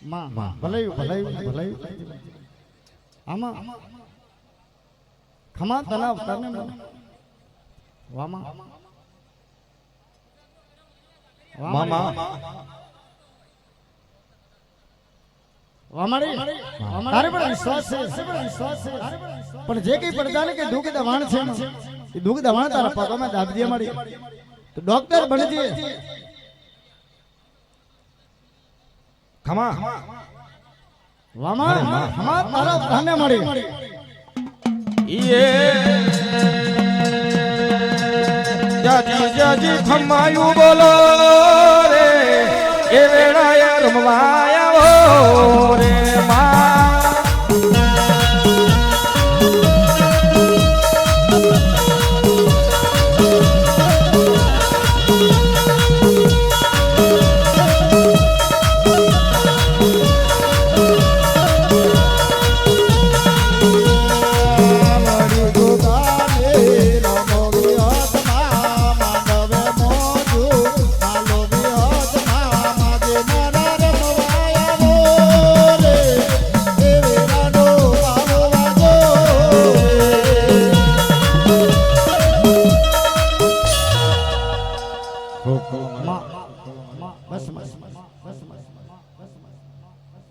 માં ભલાઈ ભલાઈ ભલાઈ આમાં ખમા તલાવ તને વામા વામા વામાડી તારે પણ વિશ્વાસ છે પણ જે કઈ પડદાને કે દુઃખ દવાણ છે એ દુઃખ દવાણ તારા પગમાં દાબી દે મારી તો ડોક્ટર બનજે ખમા વામા ખમા તારા તને મળી જાજી જાજી ખમાયું બોલો રે એ વેળાએ રમવા આવ્યો રે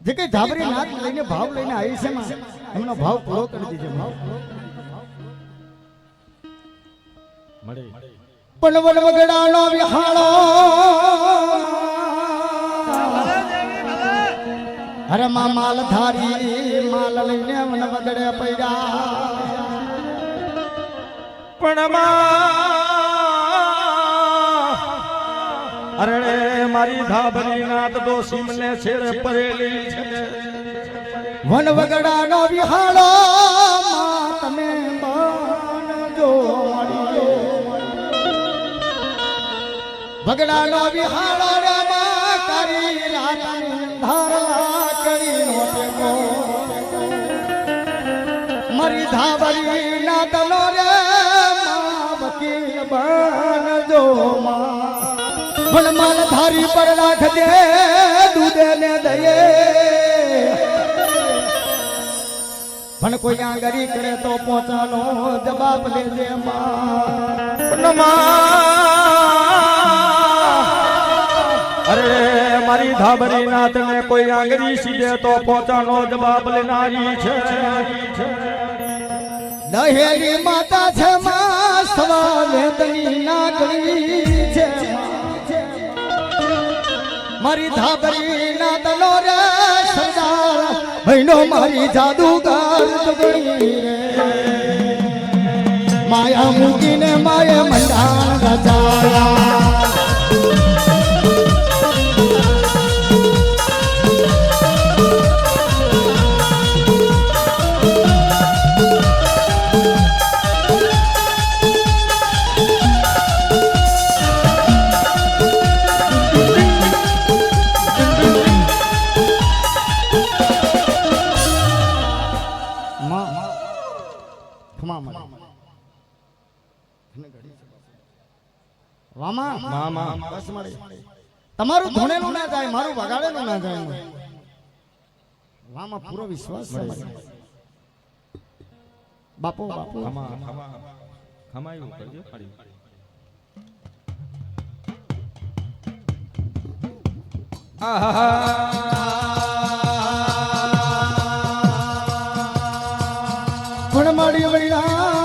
જે કઈ ધાબરી નાક લઈને ભાવ લઈને આવી છે માં એમનો ભાવ પૂરો કરી દીજો પણ વન વગડાનો વિહાળો અરે માં માલ ધારી માલ લઈને વન વગડે પૈડા પણ અરે મારી ધાબરી નાત દોષી મને છેડે પરેલી છે વન વગડાનો વિહાળો માં તમે બનજો વગડાનો વિહાળો રે માં કરી રાતની ધારા કરી નોટે મારી ધાબરી નાતનો રે માં વકીલ બનજો માં પણ માલ ધારી પર રાખ દે દૂધે ને દયે પણ કોઈ આંગરી કરે તો પોતાનો જવાબ લેજે અરે મારી ધાબરી નાત ને કોઈ આંગરી સીધે તો પોતાનો જવાબ લેનારી છે દહેલી માતા છે માં સવા વેદની નાગરી છે મારી ધાબરી ના તનો રે સરદાર બહેનો મારી જાદુગર જગણી રે માયા મૂકીને માએ મંડાણ રચાયા તમારું ધોણેલું ના જાય મારું વગાડેલું ના જાય વામાં પૂરો વિશ્વાસ છે બાપો બાપો ખમાયું કરજો ફરી પણ મારી વળ્યા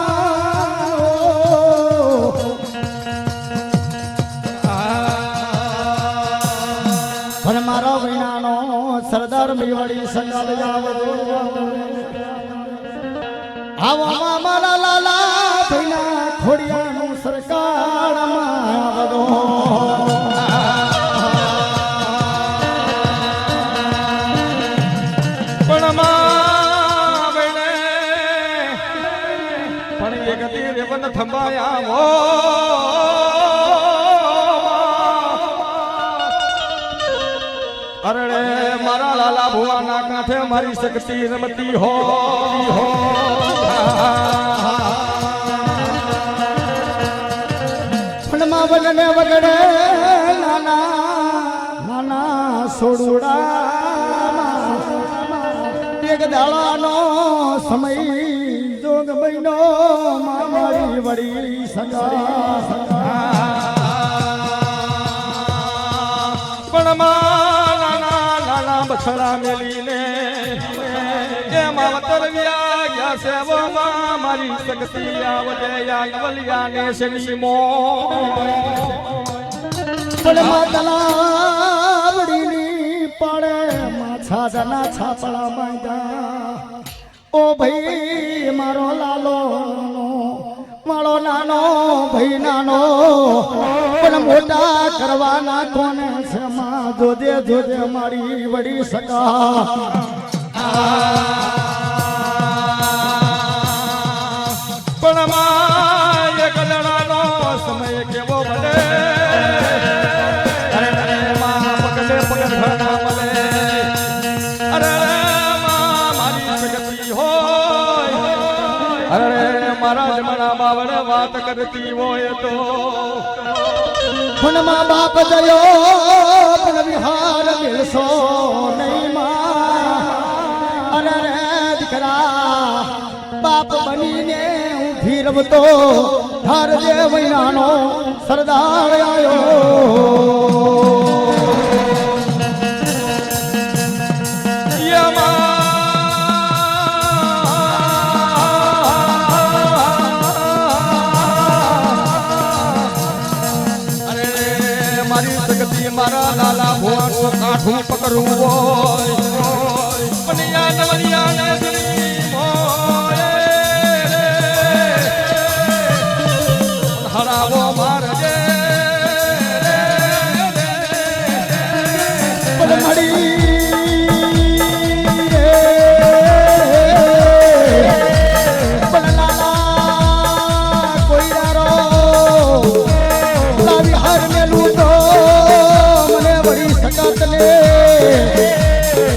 મારો વિનાનો સરદાર મેવાડી સંગાલ આવજો આવા મારા લાલા ભૈના ખોડિયાનું સરકારમાં આવજો પણ એક રેવન થંભાયા અરડે મારા લાલા ભુવાના કાંઠે મારી શક્તિ રમતી હો પણ માં વગડે વગડે નાના નાના સોડુડા એક દાડાનો સમય જોગ મહિનો મારી વડી સગા પણ નાના નાના બછડા મેલીને એમાં વતરવ્યા ગયા છે મારી શક્તિ આવજે યા નવલિયા ને શનિમો પણ તલાવડીની પડે માછા જના છાપડા બાંધ્યા ઓ ભાઈ મારો લાલો મારો નાનો ભાઈ નાનો પણ મોટા કરવાના કોને છે માં જોજે જોજે મારી વડી સગા પણ એક દડાનો સમય કેવો બને પગલે પગલ ભરવા મળે અરે મારી પ્રગતિ હોય અરે મારા જમણા બાવળે વાત કરતી હોય તો પણ મા બાપ જયો પણ વિહાર મિલશો નહીં માં અરે રે દીકરા બાપ બનીને હું ફીરવતો ધાર જે મહિનાનો સરદાર આવ્યો મારા લાલા ભુવાનું કાઠું પકડવું હોય પનિયા નવલિયા ને શનિમો હરાવો મારજે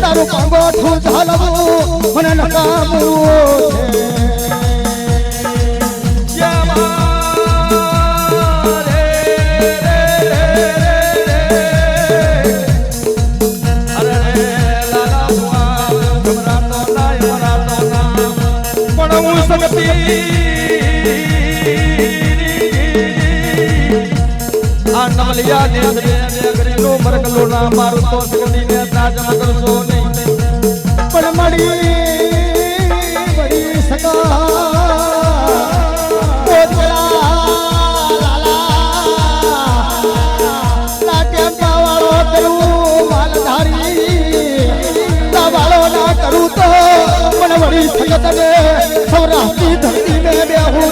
તારું કાંગોઠું ઝાલવું મને નકામું છે પણ હું શક્તિ આ નવલિયા ને અગરીનો મરકલો ના મારું તો શક્તિ ને તાજમ કરશો નહીં પણ મળી બડી સગા વાળો કરું માલધારી વાળો ના કરું તો પણ વળી સગત ને સૌરાષ્ટ્રની ધરતી ને બેહું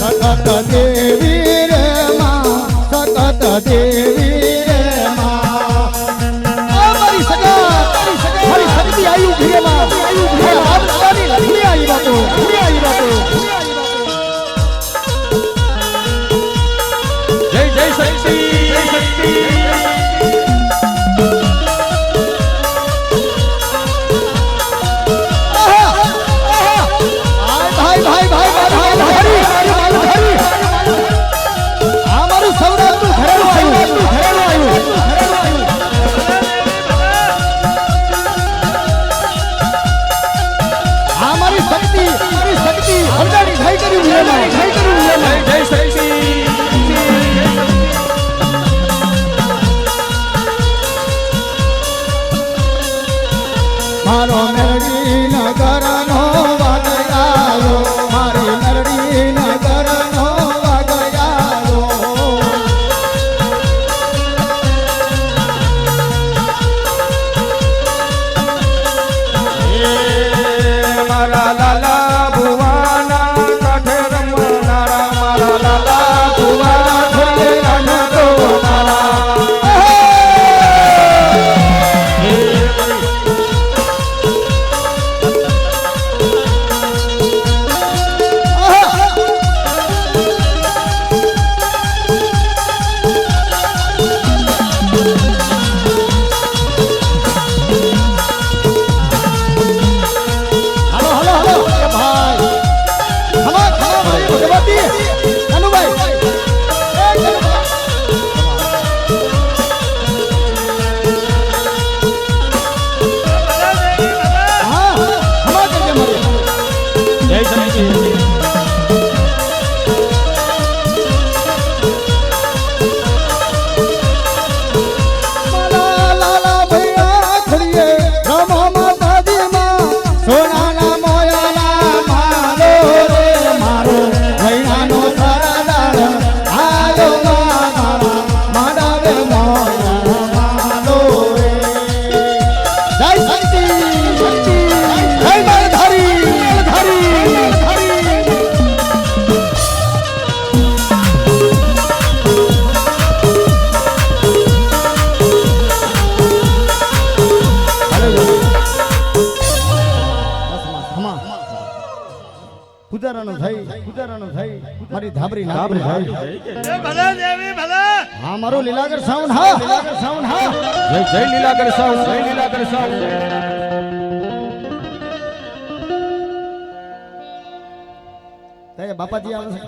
સતત દેવી રે માં સતત દેવી રે માં મારી સગા મારી શક્તિ આવી ઉભી માં મારા બાપ દાદાની લક્ષ્મી આવી બાતો જય જય શક્તિ જય શક્તિ ભાઈ ગુજારણ થઈ મારી ધાબરી નાબરી એ ભલે દેવી ભલે હા મારું લીલાગર સાઉન્ડ હા જય જય લીલાગર સાઉન્ડ જય લીલાગર સાઉન્ડ તે બાપાજી આવે છે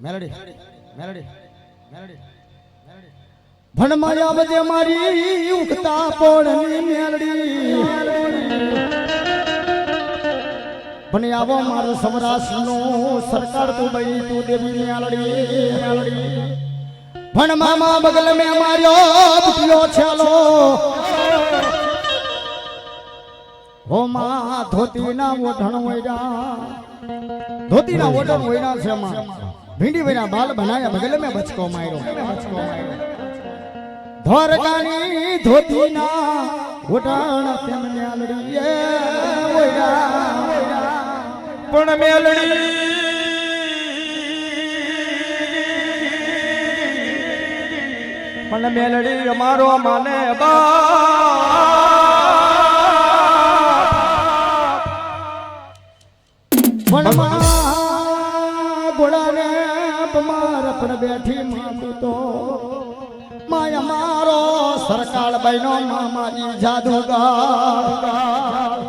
મેલડી ભણમાં આવજે મારી ઉગતા પોળની મેલડી ભણી આવો મારું સૌરાષ્ટ્રનું સરકાર તું બઈ તું દેવી મેલડી ભણમાં બગલ મેં માર્યો બુટિયો છેલો હો માં ધોતીના ઓઢણ ઓયડા છે માં ભીંડી વૈના બાલ બનાયા બગલ મેં બચકો માર્યો ધોરકાની ધોતીના ઓઢણ તેમ મેલડી ઓયડા પણ મેલડી પણ મેલડી અમારો માને ભણમાં ગોળાને બમાર પણ બેઠી માંડું તો માયા મારો સરકાર બહેનો મારી જાદુગર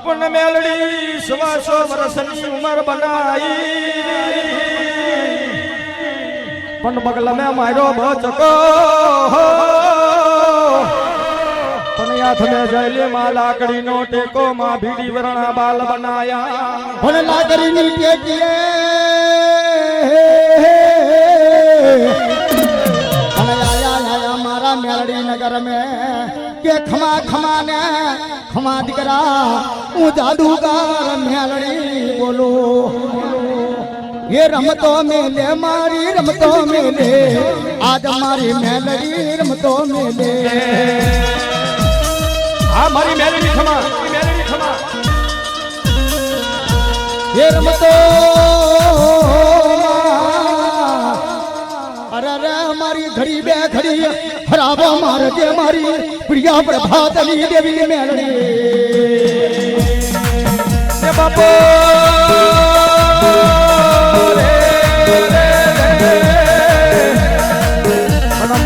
પણ મેલડી 100 વર્ષની ઉંમર બનાઈ પણ બગલ મેં માર્યો બચકો પણ યાથ મેં જઈલે માં લાકડી નો ટેકો માં ભીડી વરણા બાલ બનાયા પણ લાકડીની ટેકીએ આયા મારા મેલડી નગર મેં કે ખમા ને ખમા દીકરા હું જાદુગર મેલડી બોલો ये रमतो मेले मारी रमतो मेले आज मारी मेलडी रमतो मेले हाँ मारी मेलडी खमा ये रमतो अरे रे हमारी घड़ी बे घड़ी हराबो मार दे मारी प्रिया प्रभात देवी मेलडी ये बापो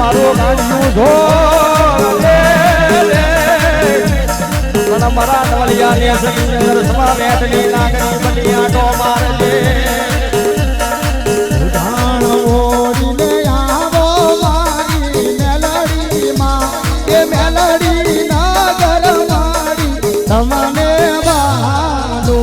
મારું ગાંડિયું ઢોલ પણ મારા નવલિયાની સની નરસમાં બેઠની નાગની બલિયા તો મારજે ઉધાણ ઓડીને આવો મારી મેલડીમાં એ મેલડી નાગર મારી તમને વાલો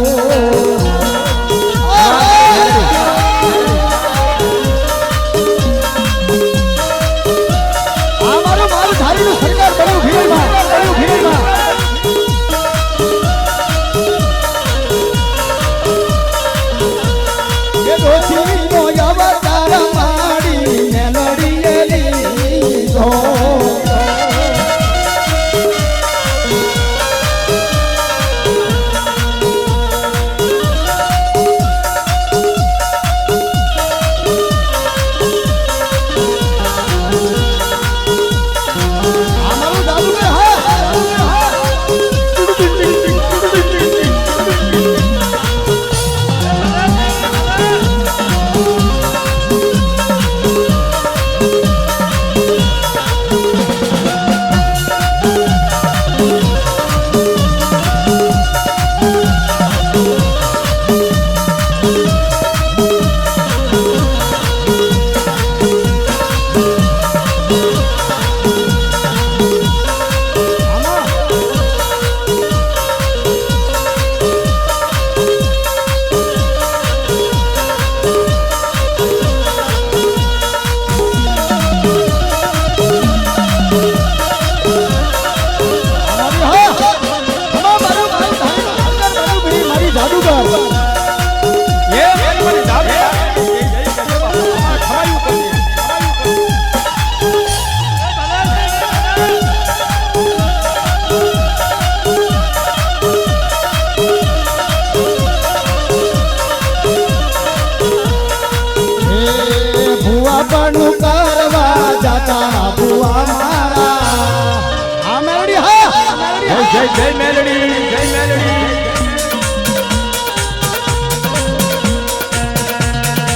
જય મેલડી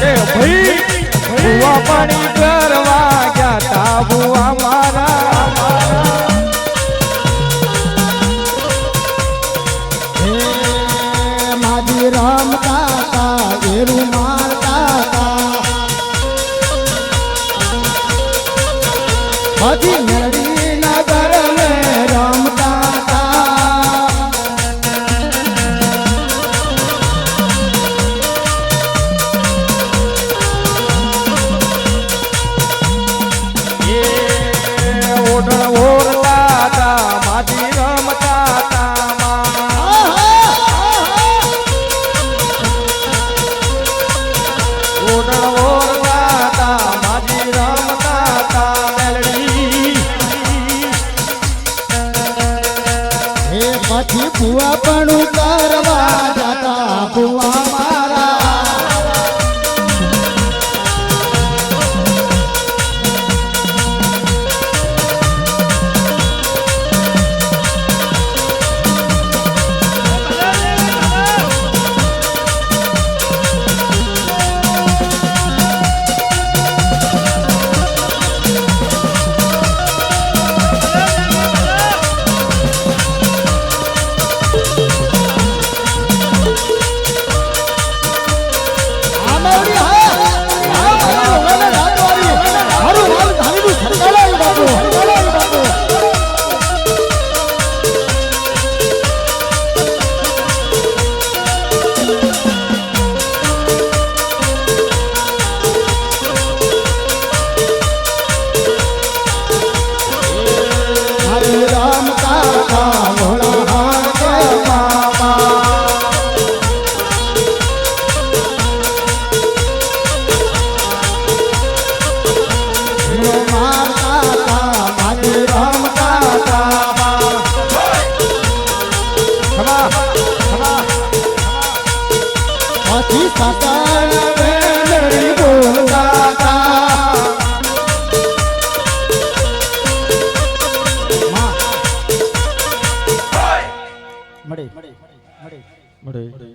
કે ભાઈ ભુવા પાણી કરવા ગયા તા ભુવા મારા માજી રમતા તા એરું મારતા તા માજી મેરડી નગર મે રમતા તા એ ઓઢણ ઓરતા તા માજી રમતા તા ઓઢણ ઓરતા તા માજી રમતા તા મેલડી એ પછી ભુવા પણ કરવા જતા ભુવા મારા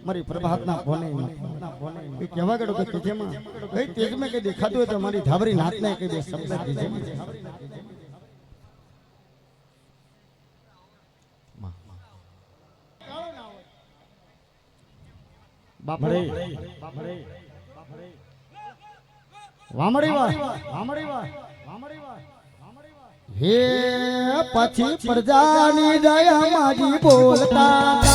મારી પ્રભાતના ભોને એ કહેવા ગયો કે જેમાં કઈ તેજમાં કઈ દેખાતું હોય તો મારી ધાબરી નાથને કઈ બે શબ્દ કીધે હે પછી પ્રજાની દયા માજી બોલતા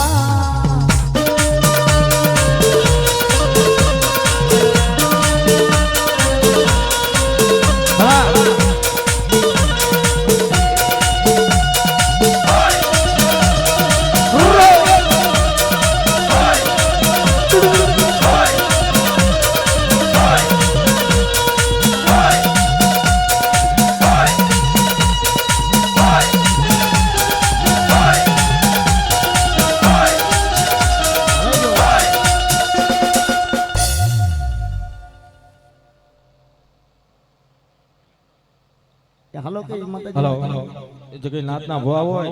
હાલો કે હલો એ જગ્યાએ નાતના ભુવા હોય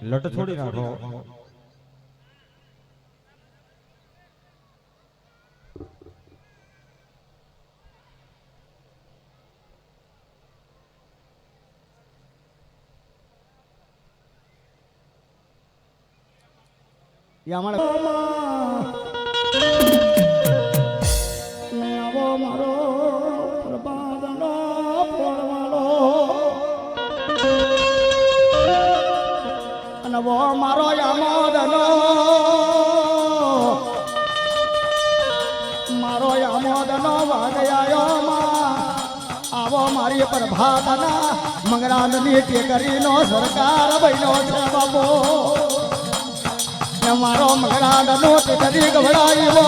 લટ છોડી નાખો મારો પ્રભાતનો ફોડવાલો અને વો મારો યામોદનો વાગયાયો આવો મારી પ્રભાતના મંગળાની ટેકરીનો સરકાર બન્યો છે બાબો મારો મંગળાનો ટેકરી ગવડાયો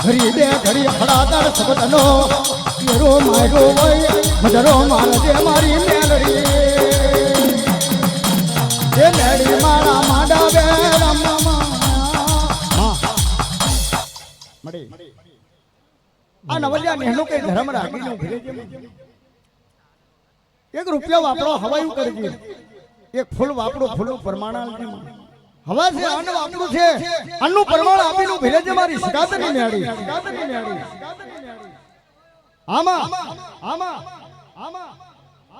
ઘડી બે ઘડી ફળાદર સબતનો મેરો મારો હોય મધરો મારજે મારી મેલડી એ મેડી મારા માડા બે મડી આ નવલિયા નેહનો કઈ ધર્મ રાખીને ઉભરે છે એક રૂપિયો વાપરો હવાયું કરજે એક ફૂલ વાપરો ફૂલનું પરમાણાલ હવે છે અન્ન વાપરું છે અન્નનું પ્રમાણ આપીને ભેરે છે મારી શિકાતની મેળી આમાં આમાં આમાં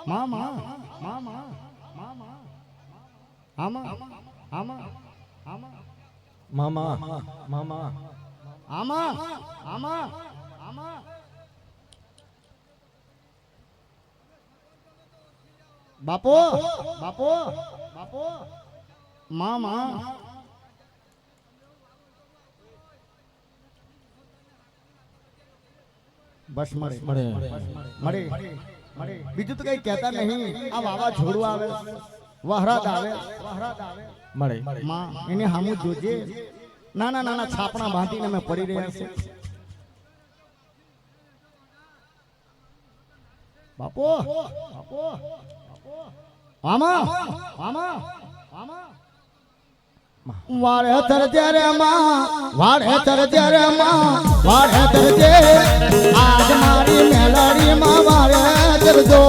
મામા મામા મામા આમાં આમાં આમાં મામા મામા આમાં આમાં આમાં બાપો બાપો બાપો મામા બસ મળે મળે મળે મળે બીજું તો કઈ કહેતા નહીં આ વાવા છોડવા આવે વહરાત આવે મળે માં એને હામું જોજે નાના નાના છાપણા બાંધીને મેં પડી રહ્યા છે બાપો બાપો મામા મામા મામા વાળે તરજે રે માં વાળે તરજે રે માં વાળે તરજે આજ મારી મેલડી માં વાળે તરજો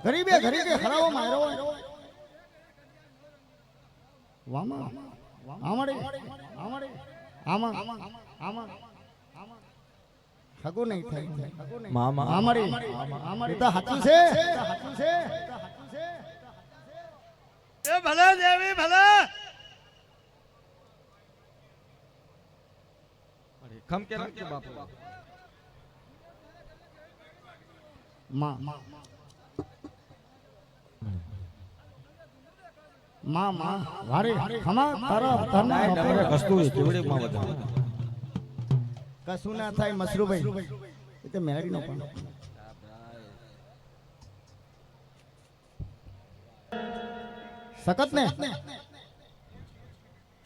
ગરીબે ગરીબે હરાવો મારો વામા આમડે આમડે આમાં આમાં હગો નહીં થાય મામા આમડે આમડે તો હાચું છે હાચું છે એ ભલે દેવી ભલે ખમ કે રાખજો બાપુ માં માં માં વારે ખમા તારા તને નવરે કસ્તુરી કેવડી માં બધા કશું ના થાય મસરૂભાઈ એ તો મેળવી નો પણ સખત ને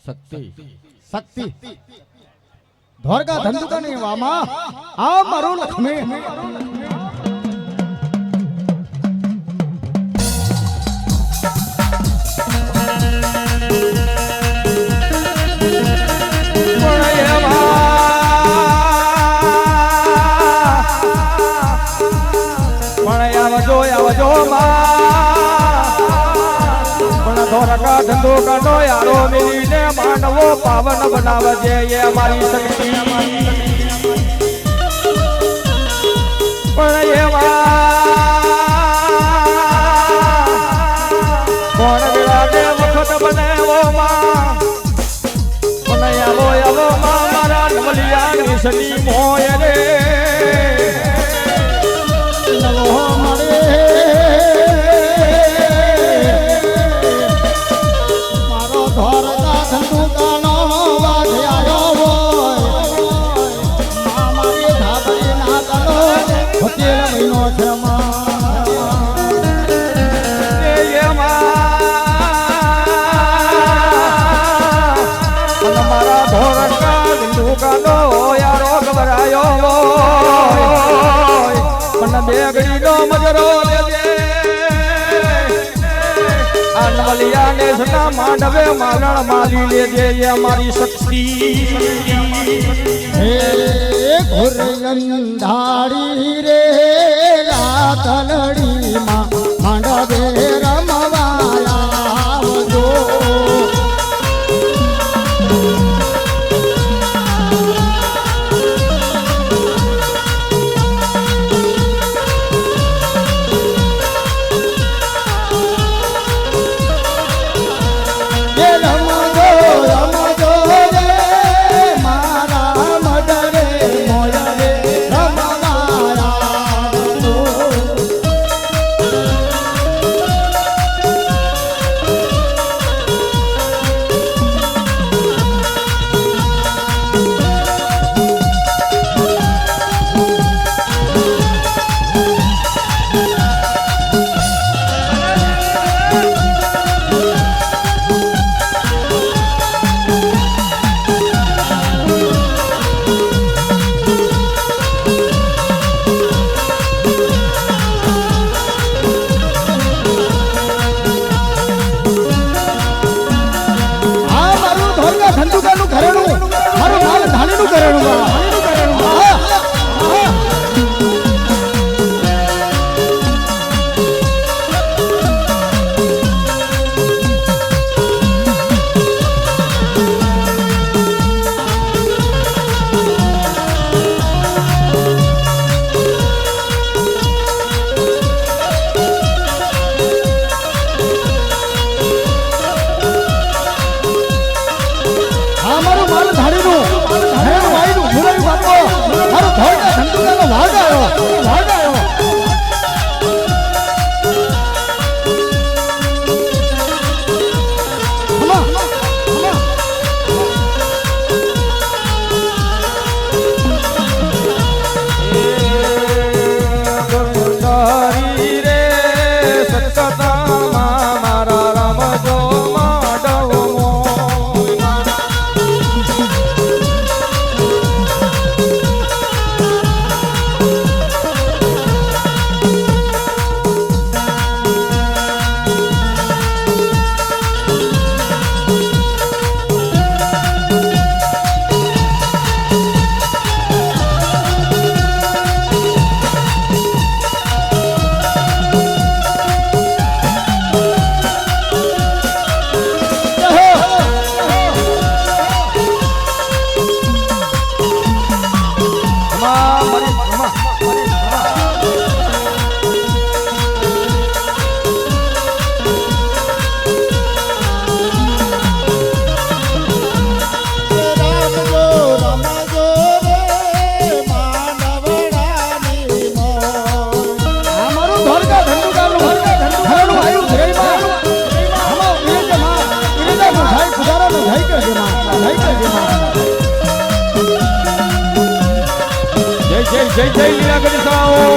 શક્તિ શક્તિ ધોરકા ધંધુકા ની વામા આ મારું લક્ષ્મી ધોરકા ધંધો કાઢો યારો મિલીને માંડવો પાવન બનાવજે એ અમારી શક્તિ પણ એમાં કોણ વેળાને વખત બનેવો માં પણ આવો આવો માં મારા નવલિયાની સની મોય રે નવો મળે ધોરકા ધંધુકાનો વાઘ્યાયો હોય મારી ધાબરી ના કનો હોતેલ મહિનો છે મારા ધોરકા બેગડીનો મજરો લેજે આ નવલિયાને સના માંડવે માલણ માલી લેજે એ અમારી શક્તિ હે ઘોરંધાડી રે રાતલડીમાં માંડવે રમવા આવજો જય જય લીલાગઢ સાઓ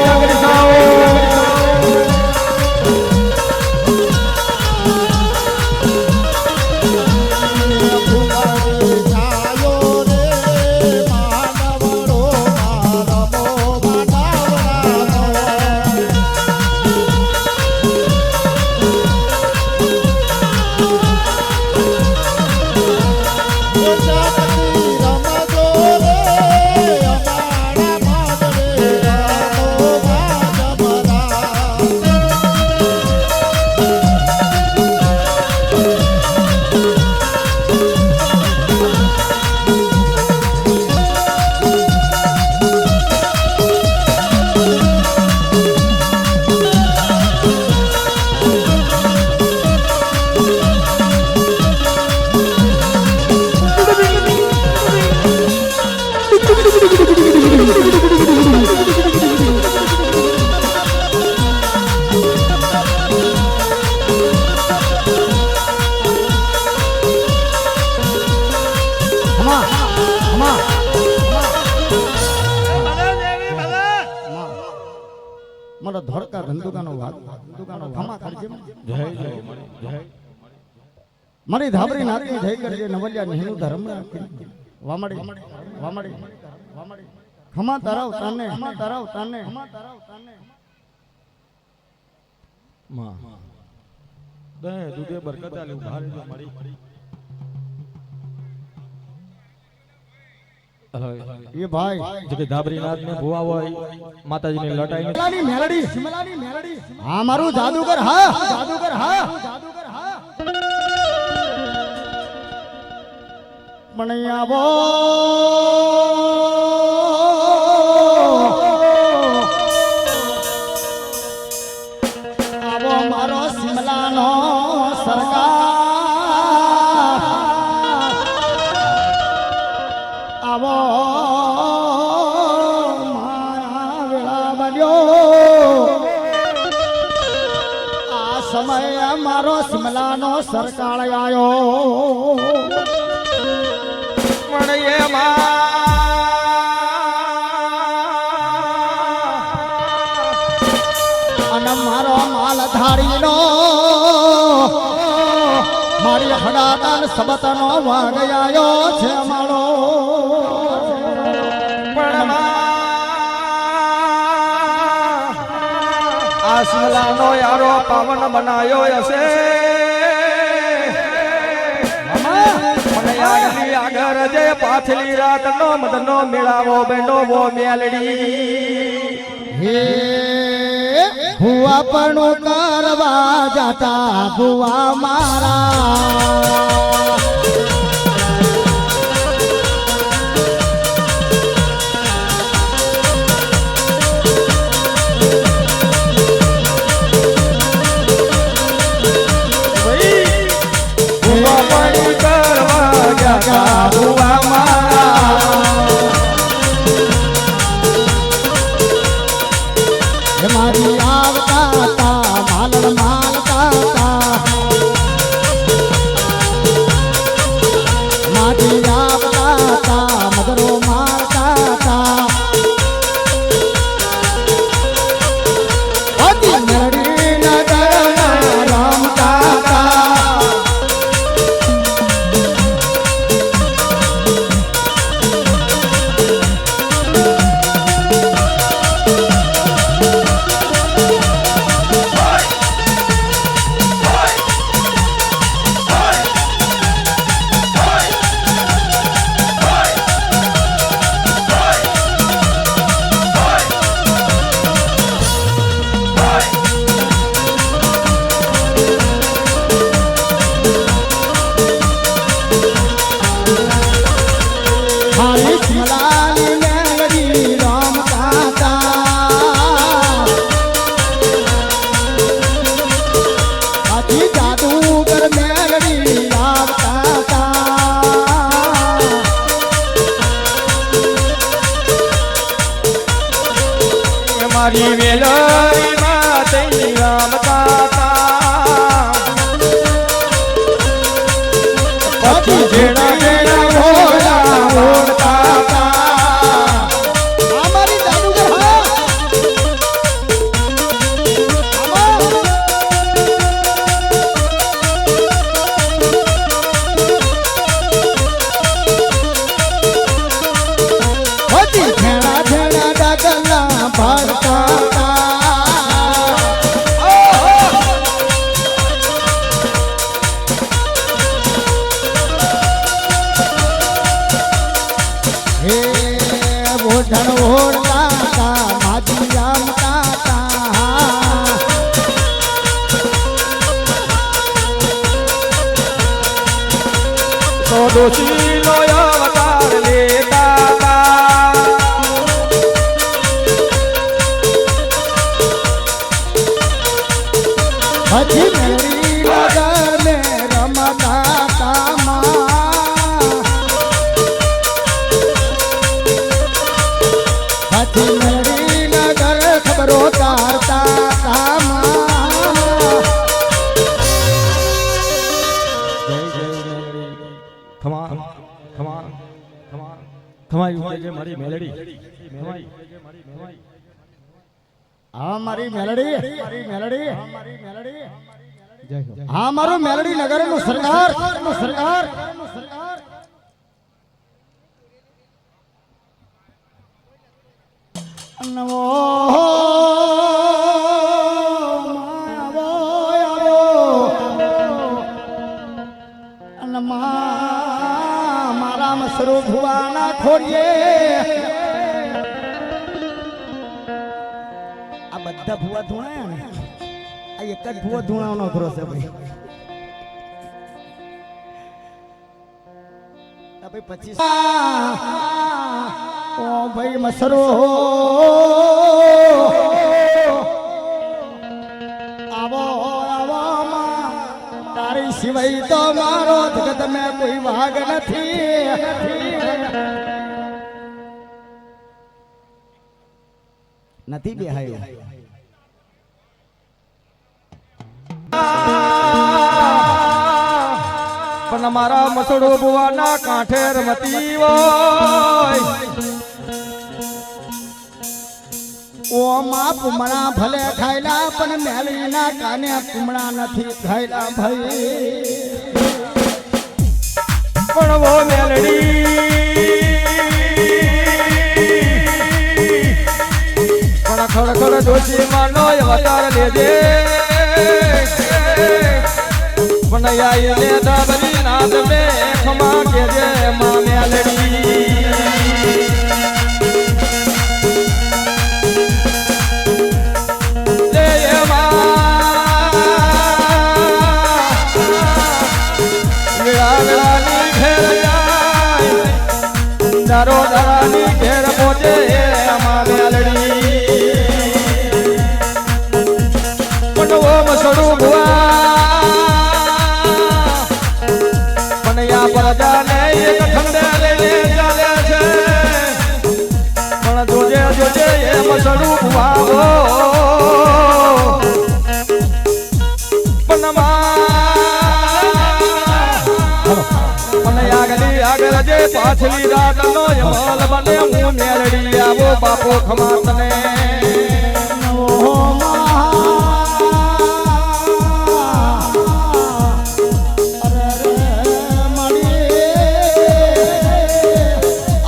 મારા ધોળકા ધંધુકાનો વાત ખમા કરજે જય જય જય મારી ધાબરી નાતની જય કરજે નવલિયા નેહનું ધર્મ રાખી વામડી વામડી વામડી ખમા તરવ તને માં દે દુધે બરકત આલી ઉભાર જો મારી એ ભાઈ જે ધાબરીનાથ ને ભુવા હોય માતાજીની લટાઈ શિમલાની મેલડી હા મારું જાદુગર હા પણ આવો મારો શિમલાનો સરકાર આવો મારા વેળા બન્યો આ સમય મારો શિમલાનો સરકાર આવ્યો પણ એમાં અને મારો માલધારીનો મારી હડાદાન સબતનો વાગ આવ્યો છે મારો પણ આ શિમલાનો યારો પાવન બનાયો હશે આગલી આગળ જે પાછલી રાતનો મદનો મેળાવો બેનો વો મેલડી હે ભુવા પણ કરવા જાતા ભુવા મારા મારી આવતા તા માલતા તા મારી આવતા તા મગરો મારતા તા અતિ મેરડી નગર રમતા તા મારી વેલરી માં તઈ રામતા પછી જેડા જેડા ભોળા ઓળતા અમારી જાદુગર હા હોતી ઘેડા ઘેડા ડગલા ભરતા હે ઓઢણ ઓઢતા તા માજી રમતા તા તો દોષી નો અવતાર લેતા તા હજી મેરી નગર ને રમતા તા હજી મેરી નગર ખબરો તારતા તા ખમા ખમા ખમા ખમા જે મારી મેલડી હા મારી મેલડી હા મારું મેલડી નગર નું સરકાર નવો મારા મસરો ભુવાના ખોડીએ આ બધા ભુવા ધૂણાયા ને આ એક જ ભુવો ધૂણાવાનો ખરો છે ભાઈ. ભાઈ 25 ઓ ભાઈ મસરો આવો આવો માં તારી સિવાય તો મારો જગત મેં કોઈ ભાગ નથી. નથી બેહાયો પણ મારા મસડો બુવાના કાંઠે રમતી હોય ઓ માં પુમણા ભલે ખાયલા પણ મેલીના કાને પુમણા નથી ખાયલા ભાઈ. પણ વો મેલડી પણ ખડખડ દોશી માનો અવતાર લેજે પણ આઈને દાબરી નાદ મે ખમા કેજે માં મેલડી. દારો દારાની ઘેર પહોંચે અમા મેલડી. પણ ઓ મસડું ભુવા પણ યા પ્રજાને એક ઠંડે લઈને ચાલે છે પણ જોજે જોજે એ મસડું ભુવા પણ આગળ જે પાછલી રાત નો યમલ બને હું મેલડી આવો બાપો ખમા તને.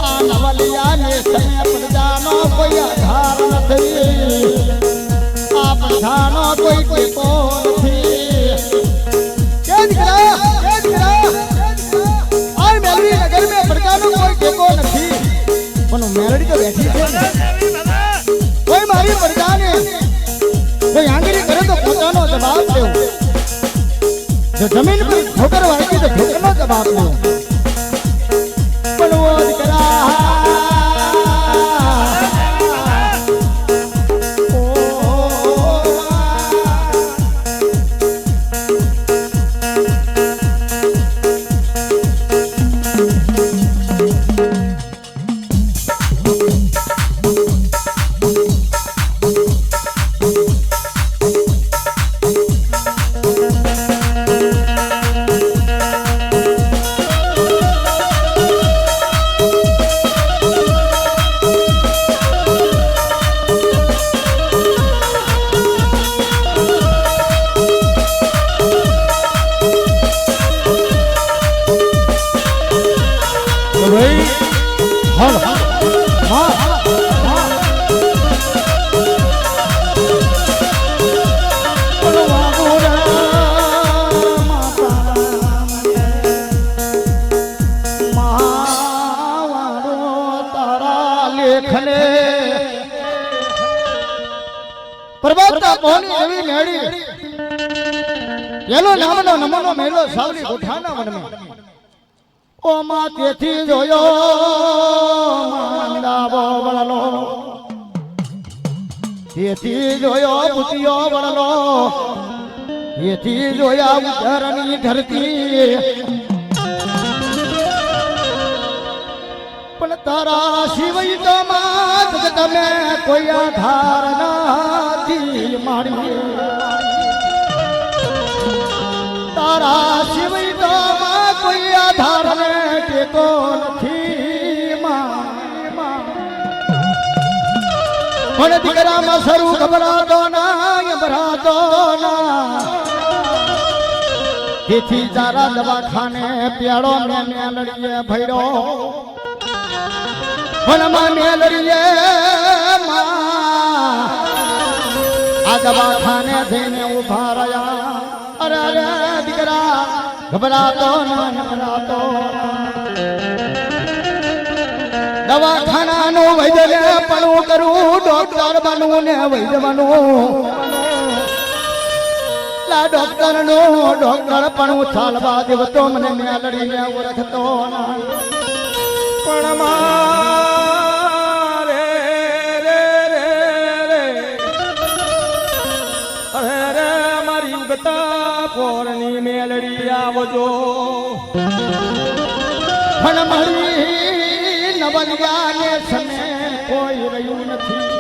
આ નવલિયા ને પ્રજાનો કોઈ આધાર નથી. આ પ્રજાનો કોઈ ટેકો નથી. કે દીકરા નગર में प्रजाનો કોઈ ટેકો નથી. પણ મેલડી તો બેઠી છે ને કોઈ મારી પ્રજાને કોઈ આંગળી કરે તો પોતાનો જવાબ દેવો. જો જમીન પર ઠોકર વાગી તો ઠોકરનો જવાબ દેવો. પણ ઓ દીકરા પરબતના મોહની એવી મેળી એનો નામનો નમનો મેલો સાવલી ગોઠાના વનમાં ઓ માં તેથી જોયો માંદાવો વળલો તેથી જોયો પુતિયો વળલો તેથી જોયા ઉધરની ધરતી પણ તારા શિવઈ તો માં તમે કોઈ આધાર નથી મારી તારા શિવઈ તો માં કોઈ આધાર ને ટેકો નથી પણ દીકરામાં શરૂ ગભરાતો ના ભરાતો ના તેથી તારા દવાખાને પ્યાળો મેં મેલડીએ ભર્યો પણ માં મેલડીએ માં આ દવાખાને થઈને ઉભા રહ્યા અરે અરે દીકરા ગભરાતો ના ગભરાતો દવાખાનાનું વૈદ્યને પણ કરું ડોક્ટર બનવું ને વૈદ્ય બનવું ડોક્ટર નો ડોક્ટર પણ ચાલવા દેવતો મને મેલડીને ઓળખતો ના પણ મારે રે રે રે અરે રે મારી ઉગતા પોરની મેલડી આવજો પણ મારી નવલિયાને સમે કોઈ રહ્યું નથી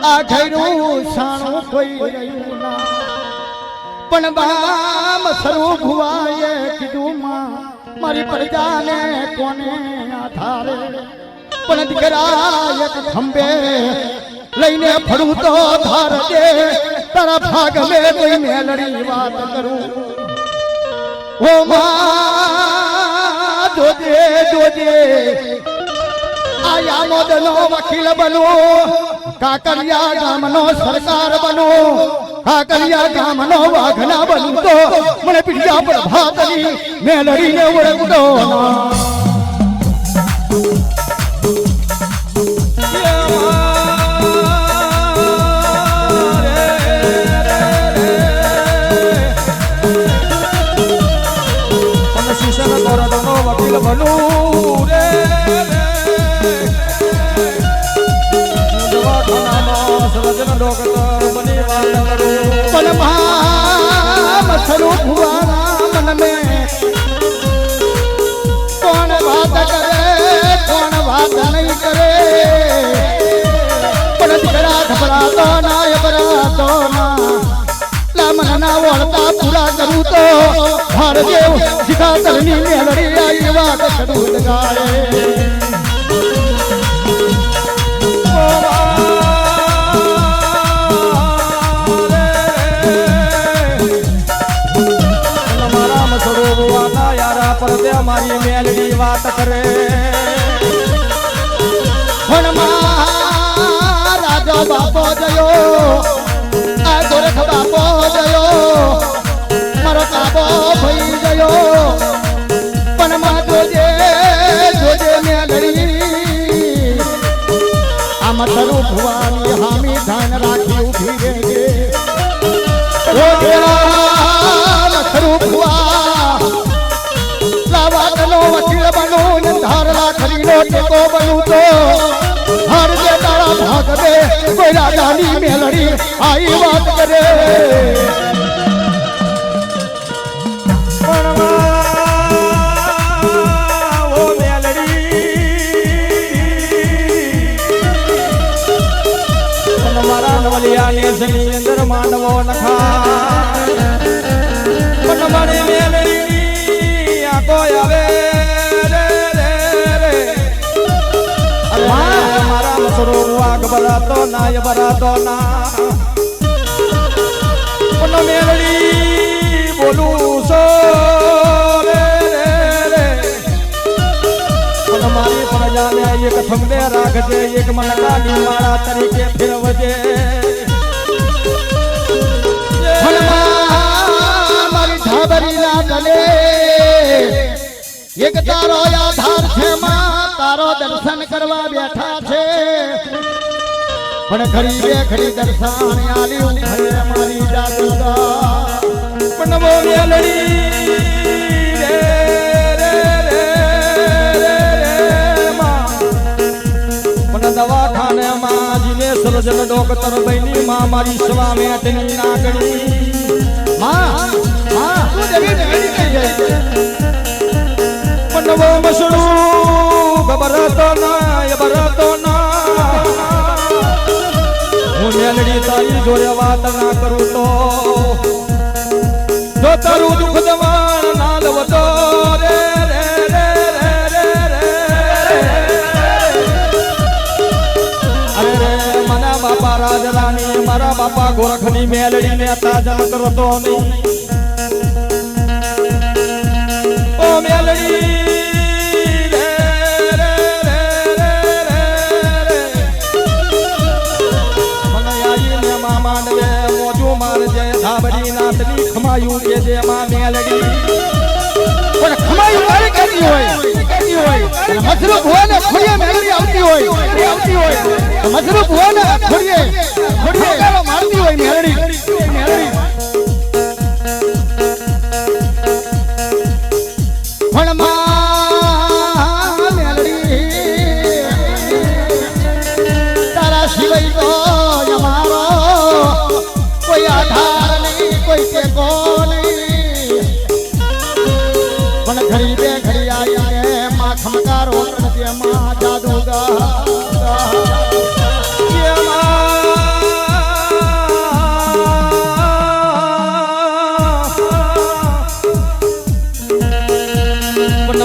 આ ઘરનું સાણું કોઈ રહ્યું ના પણ બામ સરું ભુવાએ કીધું માં મારી પ્રજાને કોને આધારે પણ દીકરા એક ખંભે લઈને ફરું તો ધાર દે તારા ભાગ મે કોઈ મેલડી વાત કરું ઓ માં જોજે જોજે આયા મોદનો વકીલ બનો કાકરિયા ગામનો સરકાર બનો કાકરિયા ગામનો વાઘના બનું તો મને પીડિયા પર ભાતની મેલડીને ઓળખતો વકીલ બનું રે સર્જન ડોક્ટર બની વાત કરું પણ મહામ સ્વરૂપ હુઆના મન મે કોણ વાત કરે કોણ વાત નહીં કરે પણ દીકરા ઘબરાતો ના અબરાતો ના લા મનના વળતા પૂરા કરું તો ભારદેવ શિખાતરની મેલડી આવી વાત કરું લગાડે મારી મેલડી વાત કરે રાજા બાપો જયો આ ગોરખ બાપો જયો મારો કાબો ભઈ ગયો પણ માં જોજે જોજે મેલડી આમ સ્વરૂપ ભવાની હામી ધન રાખી ઉભી રહેજે ઓ દેવા સ્વરૂપ ભવા વકીલ બનું ને ધારલા ખરીનો ટેકો બનું તો હર જે તારા ભાગ દે કોઈ રાજાની મેલડી આઈ વાત કરે પણ ઓ મેલડી પણ મારા નવલિયાની જની અંદર માંડવો નખા પણ મારી મેલડી આખો આવે બરાતો ના બરાતો ના પણ મેલડી બોલું સો રે રે પણ મારી પ્રજાને એક થંભે રાખજે એક મનકાની માળા તરીકે ફેરવજે મારી ઢાબરી ના ગલે એક તારો આધાર છે માં તારો દર્શન કરવા બેઠા છે પણ ખરી બે ખરી દર્શન આલ્યું ભલે મારી જાદુગા પણ બો મેલડી રે રે રે માં પણ દવાખાને માં જીને સર્જન ડોક્ટર બની માં મારી સ્વામે તેની નાગણી માં તું દેવી દેવી કહી જાય પણ બો મસડું ગબરતો ના બરતો ના હું મેલડી તારી જોડે વાત ના કરું તો જો તારું દુઃખ દવાણ ના લવતો રે રે રે રે રે અરે રે મના બાપા રાજરાની મારા બાપા ગોરખની મેલડી ને તાજમ કરતો નહીં ઓ મેલડી ધાબરી નાતની ખમાયું કે જે માં મેલડી પણ ખમાયું મારી કેતી હોય મસરૂપ હોય ને ખોડિયે મેલડી આવતી હોય મસરૂપ હોય ને ખોડિયે મારતી હોય મેલડી પણ માં મેલડી તારા સિવાય તો અમારો કોઈ આધાર નહીં કોઈ કે કોની પણ ઘડી બે ઘડી આવીને માં ખમકારો નથી માં જાદુ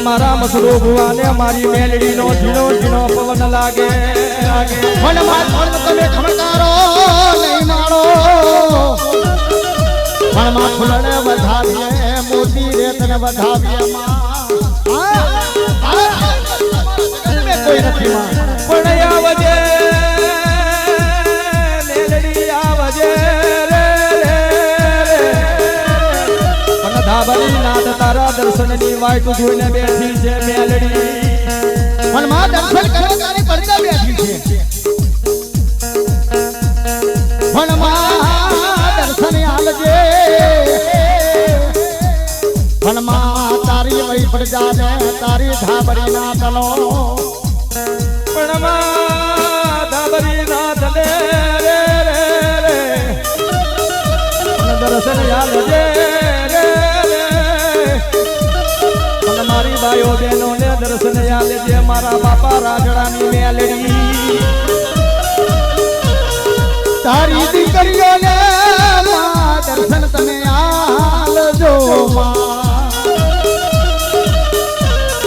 મારા મસરો ભુવાને મારી મેલડી નો ઝીણો ઝીણો પવન લાગે પણ માં તમે ખમકારો નહીં મારો પણ માં ફૂલને વધાવીએ મોતી રેતને વધાવીએ કોઈ નથી માં પણ આવજે મેલડી આવજે પણ ધાબરી નાથ તારા દર્શનની વાટ જોઈને બેઠી છે મેલડી પણ માં દર્શન કરવાની પડતા બેઠી છે પણ માં દર્શન આલજે પણ માં તારી વઈ પ્રજા ને તારી ધાબરી ના તલો પણ માં ધાબરી નાથ ને દર્શન આલજે મારી બાયો બેનો ને દર્શન આલે જે મારા બાપા રાજડાની મેલડી તારી દીકરીઓને દર્શન તમે આલજો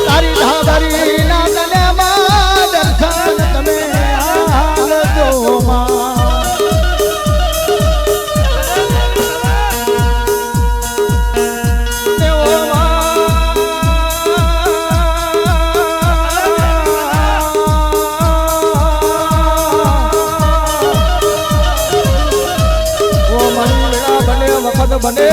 તારી ધાબરી ના તને દર્શન તમે આલજો બને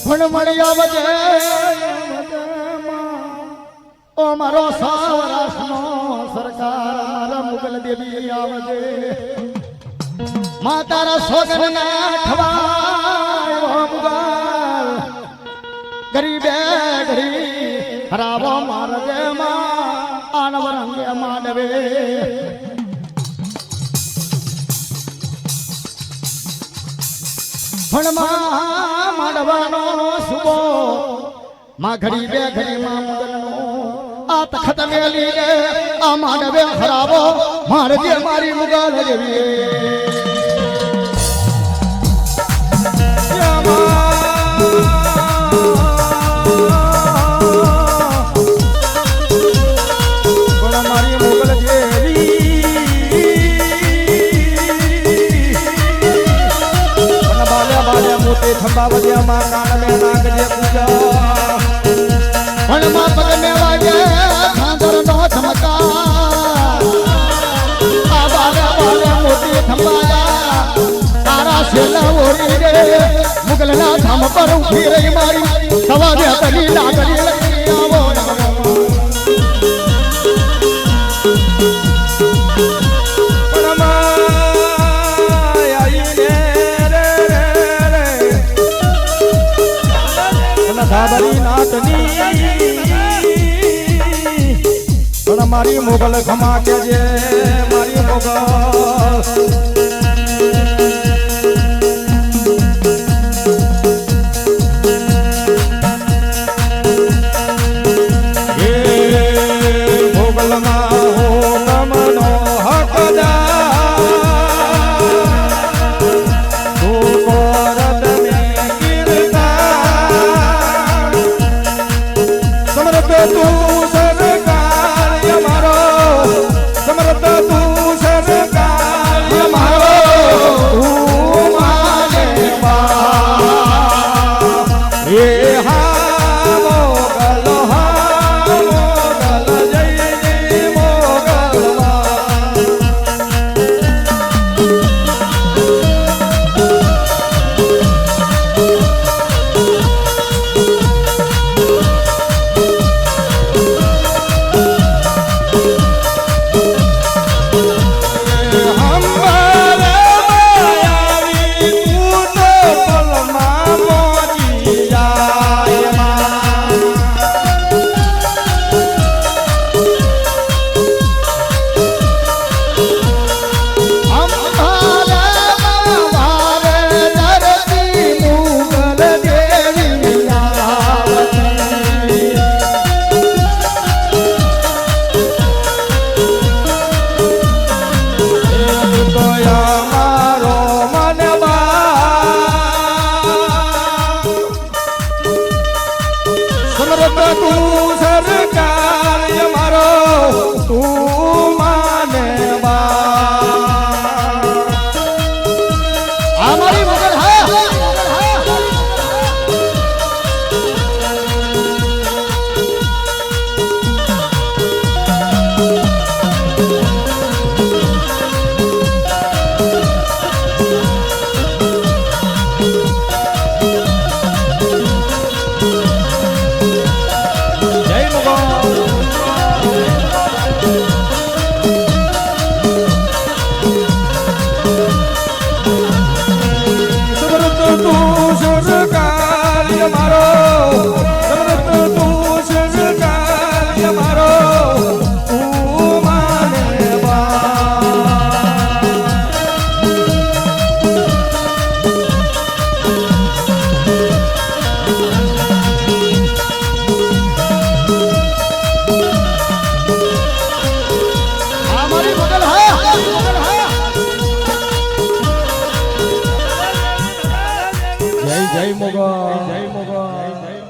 પણ મળી આવજે ઓ મારો સૌરાષ્ટ્રનો સરકાર મારા મુગલ દેવી આવજે મા તારા સોગન ના ખવાય મુગલ ગરીબે ગરી હરાવો મારજે માં આનવ રંગે માંડવે પણ માં માંડવાનો સુબો માં ઘડી બે ઘડી માં મુગલનો આ તખત મેલી ને આ માંડવે હરાવો મારજે મારી મુગલ દેવી મારી મોગલ દેવી બાલ્યા મોતે ખંભા વધ્યા માં કાન મે નાગજે પૂજા પણ માં પગ મે વાગે ખાંદર નો ધમકા આ બાલ્યા મોતે ખંભા તારા શેલા ઓરી રે મુગલના ધામ પર ઉભી રહી મારી સવારે તની લાગણી લઈ આવો ધાબરી નાથની પણ મારી મોગલ ખમા કે જે મારી મોગલ અમારી મગર હા જય મુગલ સમૃદ્ધ તું સરકાર્ય મારો સમૃદ્ધ તું સરકાર્ય મારો તું માને બા અમારી મગર હા મગર હા જય જય મોગલ જય મોગલ